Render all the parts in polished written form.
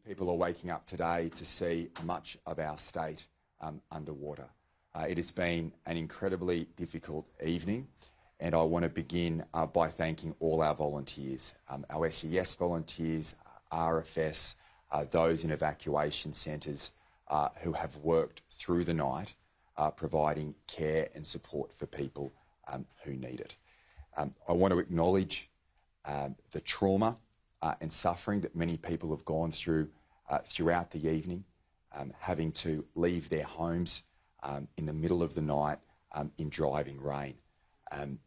people are waking up today to see much of our state underwater. It has been an incredibly difficult evening, and I want to begin by thanking all our volunteers, our SES volunteers, RFS, those in evacuation centres who have worked through the night providing care and support for people who need it. I want to acknowledge the trauma and suffering that many people have gone through throughout the evening, having to leave their homes in the middle of the night in driving rain.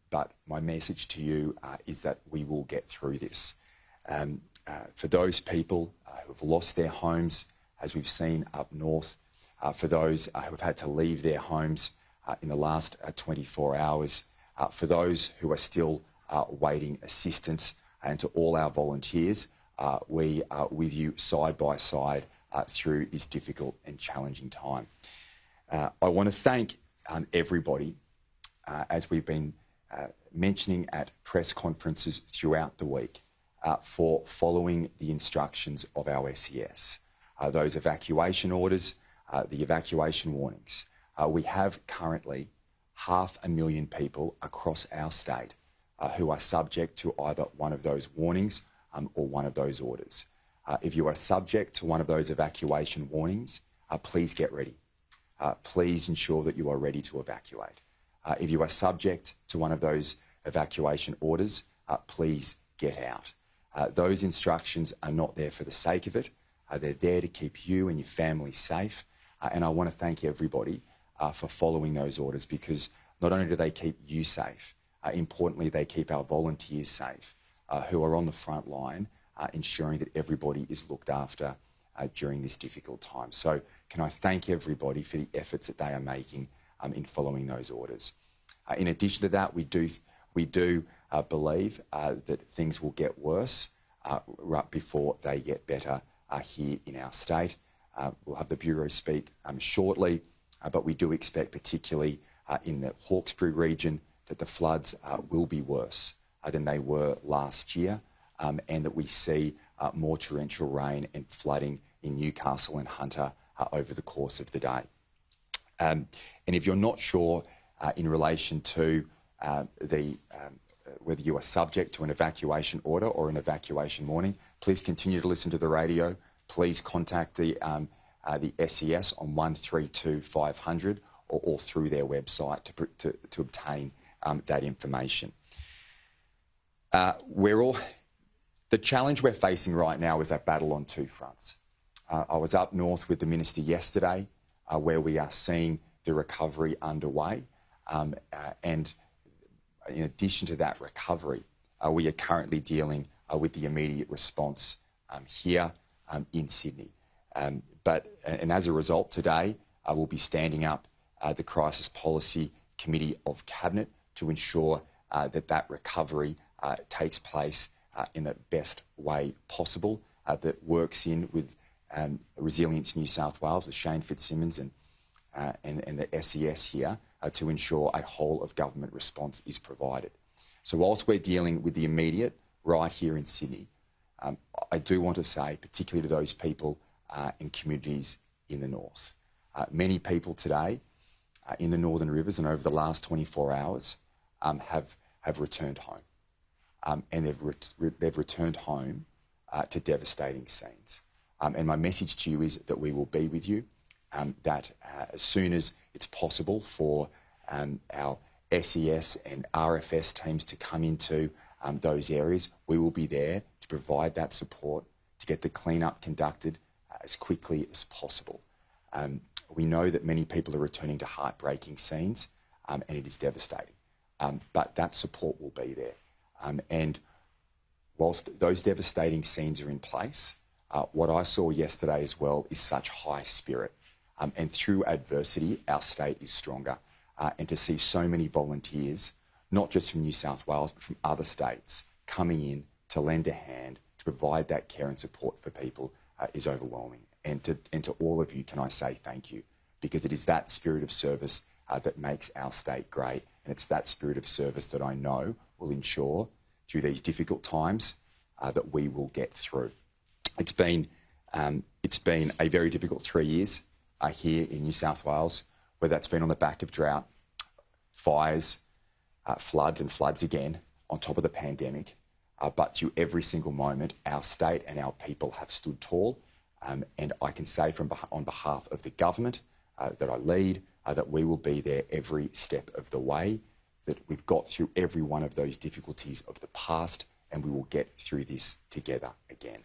But my message to you is that we will get through this. For those people who have lost their homes, as we've seen up north, for those who have had to leave their homes in the last 24 hours, for those who are still waiting assistance, and to all our volunteers, we are with you side by side through this difficult and challenging time. I want to thank everybody, as we've been mentioning at press conferences throughout the week, for following the instructions of our SES. Those evacuation orders, the evacuation warnings. We have currently 500,000 people across our state who are subject to either one of those warnings or one of those orders. If you are subject to one of those evacuation warnings, please get ready. Please ensure that you are ready to evacuate. If you are subject to one of those evacuation orders, please get out. Those instructions are not there for the sake of it. They're there to keep you and your family safe. And I want to thank everybody for following those orders, because not only do they keep you safe, importantly, they keep our volunteers safe, who are on the front line, ensuring that everybody is looked after during this difficult time. So can I thank everybody for the efforts that they are making in following those orders. In addition to that, we do believe that things will get worse right before they get better here in our state. We'll have the Bureau speak shortly, but we do expect, particularly in the Hawkesbury region, that the floods will be worse than they were last year, and that we see more torrential rain and flooding in Newcastle and Hunter over the course of the day. And if you're not sure in relation to whether you are subject to an evacuation order or an evacuation warning, please continue to listen to the radio. Please contact the SES on 132 500 or through their website to obtain that information. The challenge we're facing right now is a battle on two fronts. I was up north with the Minister yesterday, where we are seeing the recovery underway. And in addition to that recovery, we are currently dealing with the immediate response here in Sydney. And as a result, today I will be standing up the Crisis Policy Committee of Cabinet to ensure that recovery takes place in the best way possible, that works in with Resilience New South Wales, with Shane Fitzsimmons and the SES here, to ensure a whole of government response is provided. So whilst we're dealing with the immediate right here in Sydney, I do want to say, particularly to those people in communities in the north, many people today in the Northern Rivers and over the last 24 hours have returned home. And they've returned home to devastating scenes. And my message to you is that we will be with you, that as soon as it's possible for our SES and RFS teams to come into those areas, we will be there to provide that support, to get the clean-up conducted as quickly as possible. We know that many people are returning to heartbreaking scenes, and it is devastating. But that support will be there. And whilst those devastating scenes are in place, what I saw yesterday as well is such high spirit. And through adversity, our state is stronger. And to see so many volunteers, not just from New South Wales, but from other states, coming in to lend a hand, to provide that care and support for people is overwhelming. And to all of you, can I say thank you? Because it is that spirit of service that makes our state great. And it's that spirit of service that I know will ensure through these difficult times that we will get through. It's been It's been a very difficult 3 years here in New South Wales, whether that's been on the back of drought, fires, floods and floods again, on top of the pandemic. But through every single moment, our state and our people have stood tall. And I can say on behalf of the government that I lead, that we will be there every step of the way, that we've got through every one of those difficulties of the past, and we will get through this together again.